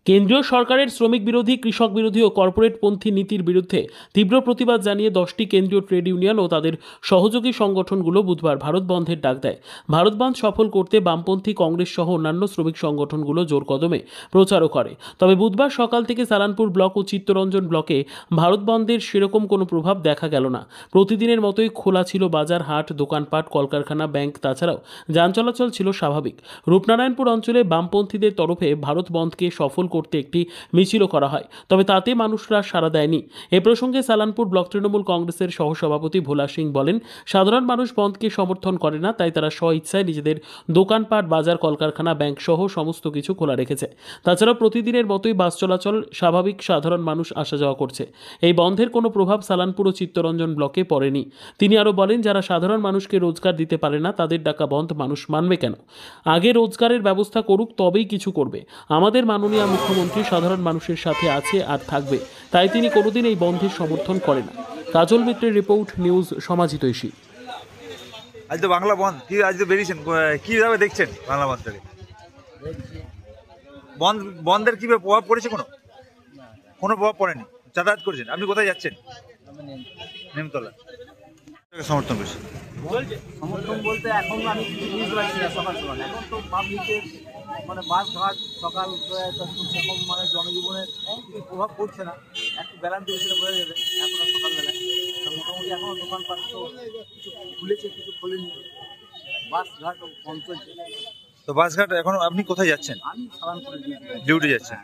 কেন্দ্রীয় সরকারের শ্রমিক বিরোধী, কৃষক বিরোধী ও কর্পোরেটপন্থী নীতির বিরুদ্ধে তীব্র প্রতিবাদ জানিয়ে 10টি কেন্দ্রীয় ট্রেড ইউনিয়ন ও তাদের সহযোগী সংগঠনগুলো বুধবার ভারত বন্ধের ডাক দেয়। ভারত বন্ধ সফল করতে বামপন্থী কংগ্রেস সহ অন্যান্য শ্রমিক সংগঠনগুলো জোর কদমে প্রচারও করে। তবে বুধবার সকাল থেকে সালানপুর ব্লক ও চিত্তরঞ্জন ব্লকে ভারত বন্ধের সেরকম কোনো প্রভাব দেখা গেল না। প্রতিদিনের মতোই খোলা ছিল বাজার, হাট, দোকানপাট, কলকারখানা, ব্যাংক। তাছাড়াও যান চলাচল ছিল স্বাভাবিক। রূপনারায়ণপুর অঞ্চলে বামপন্থীদের তরফে ভারত বন্ধকে সফল করতে একটি মিছিলও করা হয়, তবে তাতে মানুষরা সাড়া দেয়নি। এ প্রসঙ্গে সালানপুর ব্লক তৃণমূল কংগ্রেসের সহসভাপতি ভোলা সিং বলেন, সাধারণ মানুষ বন্ধকে সমর্থন করে না, তাই তারা স্বইচ্ছায় নিজেদের দোকানপাট, বাজার, কলকারখানা, ব্যাংক সহ সমস্ত কিছু খোলা রেখেছে। তাছাড়া প্রতিদিনের মতোই বাস চলাচল স্বাভাবিক, সাধারণ মানুষ আসা যাওয়া করছে। এই বন্ধের কোনো প্রভাব সালানপুর ও চিত্তরঞ্জন ব্লকে পড়েনি। তিনি আরও বলেন, যারা সাধারণ মানুষকে রোজগার দিতে পারে না তাদের ডাকা বন্ধ মানুষ মানবে কেন? আগে রোজগারের ব্যবস্থা করুক, তবেই কিছু করবে। আমাদের মাননীয় মুখ্যমন্ত্রী সাধারণ মানুষের সাথে আছে আর থাকবে, তাই তিনি কোনোদিন এই বন্ধের সমর্থন করে না। কাজল মিত্রের রিপোর্ট, নিউজ সমাজিতৈষী। আজ তো বাংলা বন্ধ, কি আজ তো বেরিয়েছেন, কিভাবে দেখছেন বাংলা বন্ধটাকে? বন্ধের কি প্রভাব পড়েছে? কোনো প্রভাব পড়েনি। যাতায়াত করেছেন, আপনি কোথায় যাচ্ছেন? নিমতলা। সমর্থন করছি। সমর্থন বলতে এখন আমি কিছু বুঝতে পারছি না। সকাল সকাল এখন তো পাবলিকের বাস ঘাট সকাল সেরকম জনজীবনের কিছু প্রভাব পড়ছে না। একটু ব্যালেন্স দিলে সেটা বোঝা যাবে। এখন সকালবেলায় মোটামুটি এখনও দোকানপাট তো কিছু খুলেছে, কিছু খোলেনি। বাস ঘাট বন্ধ চলছে। তো বাসঘাট এখন আপনি কোথায় যাচ্ছেন? আমি সালানপুরে ডিউটি যাচ্ছেন।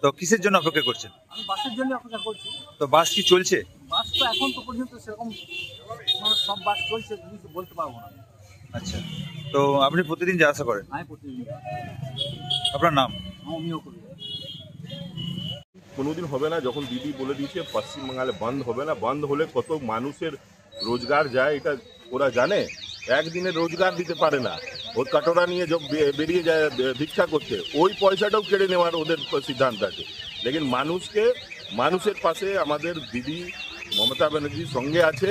তো কিসের জন্য অপেক্ষা করছেন? আমি বাসের জন্য অপেক্ষা করছি। তো বাস কি চলছে? বাস তো এখন তো পর্যন্ত সেরকম সব বাস চলছে, কিছু বলতে পারবো না। আচ্ছা, তো আপনি প্রতিদিন যা আসা করেন? আমি প্রতিদিন। আপনার নাম? আমিও করি। কোনোদিন হবে না। যখন দিদি বলে দিয়েছে পশ্চিমবাংলে বন্ধ হবে না, বন্ধ হলে কত মানুষের রোজগার যায় এটা ওরা জানে। একদিনে রোজগার দিতে পারে না, ওর কাটোরা নিয়ে বেরিয়ে যায় ভিক্ষা করতে, ওই পয়সাটাও কেড়ে নেওয়ার ওদের সিদ্ধান্ত আছে। লেকিন মানুষের পাশে আমাদের দিদি মমতা ব্যানার্জির সঙ্গে আছে।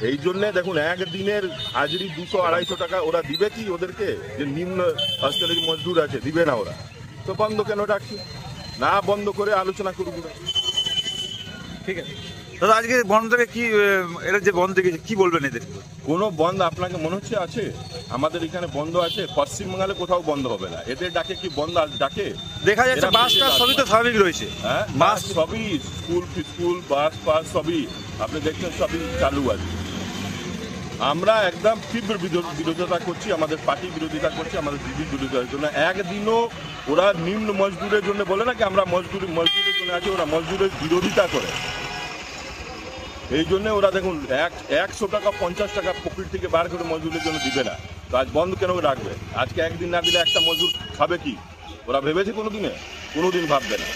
এই জন্যে দেখুন, একদিনের হাজিরি 200-250 টাকা ওরা দিবে কি ওদেরকে? যে নিম্ন স্তরের মজদুর আছে, দিবে না ওরা। তো বন্ধ কেন রাখছি? না বন্ধ করে আলোচনা করুন। ঠিক আছে দাদা, আজকে বন্ধটাকে কি, এরা যে বন্ধ দেখেছে কি বলবেন এদের? কোনো বন্ধ আপনাকে মনে হচ্ছে আছে? আমাদের এখানে বন্ধ আছে, পশ্চিমবাংলে কোথাও বন্ধ হবে না। এদের ডাকে কি বন্ধ ডাকে? দেখা যাচ্ছে বাসটা সবই তো স্বাভাবিক রয়েছে। হ্যাঁ, বাস সবই স্কুল বাস সবই আপনি দেখছেন, সবই চালু আছে। আমরা একদম তীব্র বিরোধিতা করছি, আমাদের পার্টি বিরোধিতা করছি, আমাদের দিদির বিরোধিতার জন্য। একদিনও ওরা নিম্ন মজদুরের জন্য বলে না কি আমরা মজদুরের জন্য আছি, ওরা মজদুরের বিরোধিতা করে। এই জন্য ওরা দেখুন 100 টাকা 50 টাকা পকেট থেকে বার করে মজদুরের জন্য দিবে না। তো আজ বন্ধ কেন রাখবে? আজকে একদিন না দিলে একটা মজদুর খাবে কি? ওরা ভেবেছে কোনোদিন ভাববে না।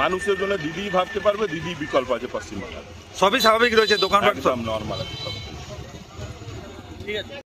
মানুষের জন্য দিদি ভাবতে পারবে, দিদি বিকল্প আছে পশ্চিমবাংলায়। সবই স্বাভাবিক রয়েছে, দোকানপাট সব নর্মাল আছে, সব ঠিক আছে।